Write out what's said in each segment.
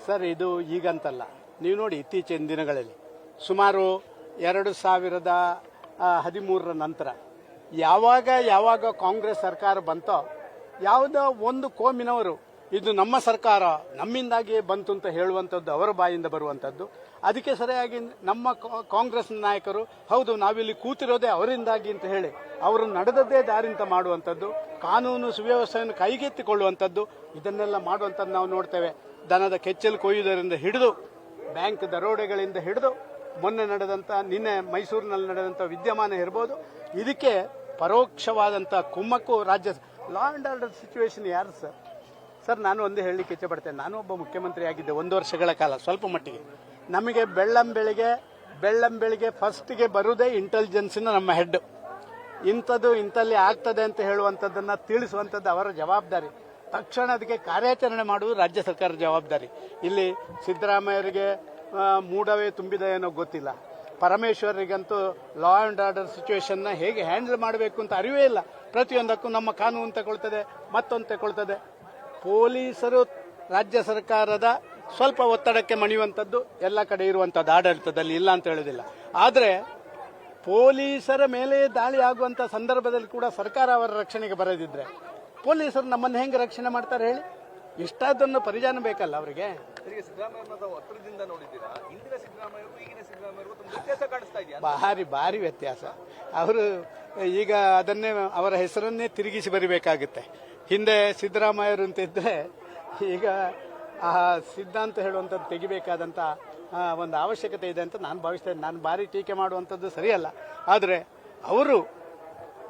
Sir, ಇದು ಈಗಂತಲ್ಲ. ನೀವು ನೋಡಿ, ಇತ್ತೀಚಿನ ದಿನಗಳಲ್ಲಿ ಸುಮಾರು 2013 ನಂತರ ಯಾವಾಗ ಕಾಂಗ್ರೆಸ್ ಸರ್ಕಾರ ಬಂತೋ, ಯಾವುದೋ ಒಂದು ಕೋಮಿನವರು ಇದು ನಮ್ಮ ಸರ್ಕಾರ, ನಮ್ಮಿಂದಾಗಿ ಬಂತು ಅಂತ ಹೇಳುವಂಥದ್ದು ಅವರ ಬಾಯಿಂದ ಬರುವಂಥದ್ದು. ಅದಕ್ಕೆ ಸರಿಯಾಗಿ ನಮ್ಮ ಕಾಂಗ್ರೆಸ್ ನಾಯಕರು, ಹೌದು ನಾವಿಲ್ಲಿ ಕೂತಿರೋದೇ ಅವರಿಂದಾಗಿ ಅಂತ ಹೇಳಿ ಅವರು ನಡೆದದ್ದೇ ದಾರಿಂತ ಮಾಡುವಂಥದ್ದು, ಕಾನೂನು ಸುವ್ಯವಸ್ಥೆಯನ್ನು ಕೈಗೆತ್ತಿಕೊಳ್ಳುವಂಥದ್ದು, ಇದನ್ನೆಲ್ಲ ಮಾಡುವಂಥದ್ದು ನಾವು ನೋಡ್ತೇವೆ. ದನದ ಕೆಚ್ಚಲು ಕೊಯ್ಯುವುದರಿಂದ ಹಿಡಿದು ಬ್ಯಾಂಕ್ ದರೋಡೆಗಳಿಂದ ಹಿಡಿದು ಮೊನ್ನೆ ನಿನ್ನೆ ಮೈಸೂರಿನಲ್ಲಿ ನಡೆದಂಥ ವಿದ್ಯಮಾನ ಇರ್ಬೋದು. ಇದಕ್ಕೆ ಪರೋಕ್ಷವಾದಂಥ ಕುಮ್ಮಕ್ಕು ರಾಜ್ಯ ಲಾ ಅಂಡ್ ಆರ್ಡರ್ ಸಿಚುವೇಶನ್ ಯಾರು ಸರ್? ನಾನು ಒಂದೇ ಹೇಳಲಿಕ್ಕೆ ಇಚ್ಛೆ ಪಡ್ತೇನೆ. ನಾನು ಒಬ್ಬ ಮುಖ್ಯಮಂತ್ರಿ ಆಗಿದ್ದೆ 1 ವರ್ಷಗಳ ಕಾಲ. ಸ್ವಲ್ಪ ಮಟ್ಟಿಗೆ ನಮಗೆ ಬೆಳ್ಳಂಬೆಳಿಗ್ಗೆ ಫಸ್ಟ್ಗೆ ಬರುವುದೇ ಇಂಟೆಲಿಜೆನ್ಸಿನ ನಮ್ಮ ಹೆಡ್. ಇಂಥಲ್ಲಿ ಆಗ್ತದೆ ಅಂತ ಹೇಳುವಂಥದ್ದನ್ನು ತಿಳಿಸುವಂಥದ್ದು ಅವರ ಜವಾಬ್ದಾರಿ. ತಕ್ಷಣ ಅದಕ್ಕೆ ಕಾರ್ಯಾಚರಣೆ ಮಾಡುವುದು ರಾಜ್ಯ ಸರ್ಕಾರದ ಜವಾಬ್ದಾರಿ. ಇಲ್ಲಿ ಸಿದ್ದರಾಮಯ್ಯರಿಗೆ ಮೂಡವೇ ತುಂಬಿದ ಏನೋ ಗೊತ್ತಿಲ್ಲ, ಪರಮೇಶ್ವರಿಗಂತೂ ಲಾ ಅಂಡ್ ಆರ್ಡರ್ ಸಿಚುವೇಶನ್ನ ಹೇಗೆ ಹ್ಯಾಂಡಲ್ ಮಾಡಬೇಕು ಅಂತ ಅರಿವೇ ಇಲ್ಲ. ಪ್ರತಿಯೊಂದಕ್ಕೂ ನಮ್ಮ ಕಾನೂನು ತಗೊಳ್ತದೆ, ಮತ್ತೊಂದು ತಗೊಳ್ತದೆ. ಪೊಲೀಸರು ರಾಜ್ಯ ಸರ್ಕಾರದ ಸ್ವಲ್ಪ ಒತ್ತಡಕ್ಕೆ ಮಣಿಯುವಂಥದ್ದು ಎಲ್ಲ ಕಡೆ ಇರುವಂಥದ್ದು, ಆಡಳಿತದಲ್ಲಿ ಇಲ್ಲ ಅಂತ ಹೇಳೋದಿಲ್ಲ. ಆದರೆ ಪೊಲೀಸರ ಮೇಲೆ ದಾಳಿ ಆಗುವಂಥ ಸಂದರ್ಭದಲ್ಲಿ ಕೂಡ ಸರ್ಕಾರ ಅವರ ರಕ್ಷಣೆಗೆ ಬರದಿದ್ರೆ ಪೊಲೀಸರು ನಮ್ಮನ್ನು ಹೆಂಗೆ ರಕ್ಷಣೆ ಮಾಡ್ತಾರೆ ಹೇಳಿ? ಇಷ್ಟಾದನ್ನು ಪರಿಜಾನ ಬೇಕಲ್ಲ ಅವರಿಗೆ. ಭಾರಿ ವ್ಯತ್ಯಾಸ. ಅವರು ಈಗ ಅದನ್ನೇ ಅವರ ಹೆಸರನ್ನೇ ತಿರುಗಿಸಿ ಬರಿಬೇಕಾಗುತ್ತೆ. ಹಿಂದೆ ಸಿದ್ದರಾಮಯ್ಯರು ಅಂತ ಇದ್ರೆ ಈಗ ಆ ಸಿದ್ಧಾಂತ ಹೇಳುವಂಥದ್ದು ತೆಗಿಬೇಕಾದಂಥ ಒಂದು ಅವಶ್ಯಕತೆ ಇದೆ ಅಂತ ನಾನು ಭಾವಿಸ್ತೇನೆ. ನಾನು ಭಾರಿ ಟೀಕೆ ಮಾಡುವಂಥದ್ದು ಸರಿಯಲ್ಲ. ಆದರೆ ಅವರು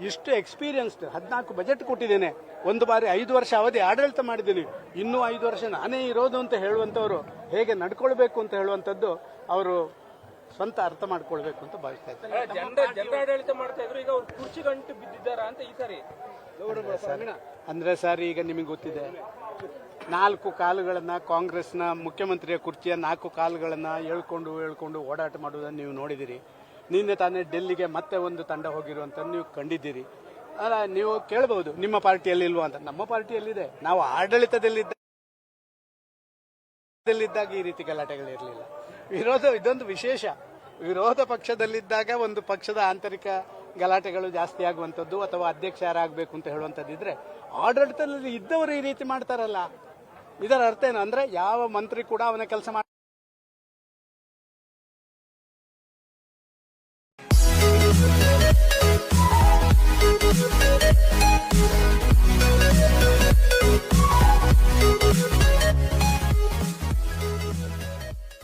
ಇಷ್ಟು ಎಕ್ಸ್ಪೀರಿಯನ್ಸ್ಡ್, 14 ಬಜೆಟ್ ಕೊಟ್ಟಿದ್ದೇನೆ, ಒಂದು ಬಾರಿ 5 ವರ್ಷ ಅವಧಿ ಆಡಳಿತ ಮಾಡಿದ್ದೀನಿ, ಇನ್ನೂ 5 ವರ್ಷ ನಾನೇ ಇರೋದು ಅಂತ ಹೇಳುವಂಥವ್ರು ಹೇಗೆ ನಡ್ಕೊಳ್ಬೇಕು ಅಂತ ಹೇಳುವಂಥದ್ದು ಅವರು ಸ್ವಂತ ಅರ್ಥ ಮಾಡ್ಕೊಳ್ಬೇಕು ಅಂತ ಭಾವಿಸ್ತಾ ಇದ್ದಾರೆ. ಆಡಳಿತ ಮಾಡ್ತಾ ಇದ್ರು, ಈಗ ಅವ್ರು ಕುರ್ಚಿ ಗಂಟು ಬಿದ್ದಿದ್ದಾರಾ ಅಂತ ಈ ಸಾರಿ ಅಂದ್ರೆ ಸರ್, ಈಗ ನಿಮಗೆ ಗೊತ್ತಿದೆ, 4 ಕಾಲುಗಳನ್ನ ಕಾಂಗ್ರೆಸ್ನ ಮುಖ್ಯಮಂತ್ರಿಯ ಕುರ್ಚಿಯ 4 ಕಾಲುಗಳನ್ನ ಹೇಳ್ಕೊಂಡು ಓಡಾಟ ಮಾಡುವುದನ್ನು ನೀವು ನೋಡಿದಿರಿ. ನಿನ್ನೆ ತಾನೇ ಡೆಲ್ಲಿಗೆ ಮತ್ತೆ ಒಂದು ತಂಡ ಹೋಗಿರುವಂತ ನೀವು ಕಂಡಿದ್ದೀರಿ. ಅಲ್ಲ, ನೀವು ಕೇಳಬಹುದು ನಿಮ್ಮ ಪಾರ್ಟಿಯಲ್ಲಿ ಇಲ್ವಾ ಅಂತ. ನಮ್ಮ ಪಾರ್ಟಿಯಲ್ಲಿದೆ. ನಾವು ಆಡಳಿತದಲ್ಲಿದ್ದಾಗ ಈ ರೀತಿ ಗಲಾಟೆಗಳಿರಲಿಲ್ಲ. ಇದೊಂದು ವಿಶೇಷ. ವಿರೋಧ ಪಕ್ಷದಲ್ಲಿದ್ದಾಗ ಒಂದು ಪಕ್ಷದ ಆಂತರಿಕ ಗಲಾಟೆಗಳು ಜಾಸ್ತಿ ಆಗುವಂಥದ್ದು ಅಥವಾ ಅಧ್ಯಕ್ಷ ಯಾರಾಗಬೇಕು ಅಂತ ಹೇಳುವಂಥದ್ದಿದ್ರೆ, ಆಡಳಿತದಲ್ಲಿ ಇದ್ದವರು ಈ ರೀತಿ ಮಾಡ್ತಾರಲ್ಲ, ಇದರ ಅರ್ಥ ಏನು ಅಂದ್ರೆ ಯಾವ ಮಂತ್ರಿ ಕೂಡ ಅವನ ಕೆಲಸ